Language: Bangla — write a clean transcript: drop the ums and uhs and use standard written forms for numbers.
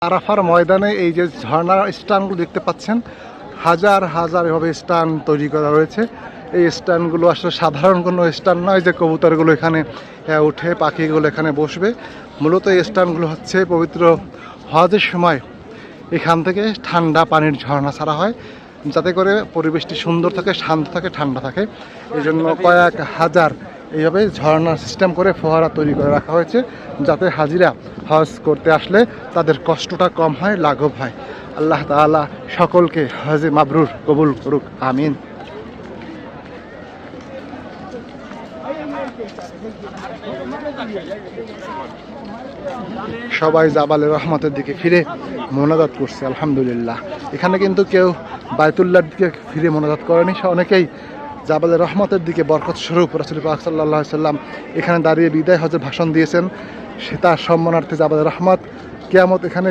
আরাফার ময়দানে এই যে ঝর্ণার স্টানগুলো দেখতে পাচ্ছেন, হাজার হাজার এভাবে স্টান তৈরি করা রয়েছে। এই স্টানগুলো আসলে সাধারণ কোনো স্টান নয় যে কবুতরগুলো এখানে উঠে পাখিগুলো এখানে বসবে। মূলত এই স্টানগুলো হচ্ছে পবিত্র হজের সময় এখান থেকে ঠান্ডা পানির ঝর্ণা ছাড়া হয়, যাতে করে পরিবেশটি সুন্দর থাকে, শান্ত থাকে, ঠান্ডা থাকে। এই জন্য কয়েক হাজার এইভাবে ঝর্ণার সিস্টেম করে ফোয়ারা তৈরি করে রাখা হয়েছে, যাতে হাজিরা হজ করতে আসলে তাদের কষ্টটা কম হয়, লাঘব হয়। আল্লাহ তাআলা সকলকে হজে মাবরুর কবুল করুক, আমিন। সবাই জাবালে রহমতের দিকে ফিরে মোনাজাত করছে, আলহামদুলিল্লাহ। এখানে কিন্তু কেউ বায়তুল্লাহর দিকে ফিরে মোনাজাত করেনি, অনেকেই জাবালে রহমতের দিকে বরকত স্বরূপ রাসূল পাক সাল্লাল্লাহু আলাইহি সাল্লাম এখানে দাঁড়িয়ে বিদায় হজের ভাষণ দিয়েছেন। সে তার সম্মানার্থে জাবালে রহমত কিয়ামত এখানে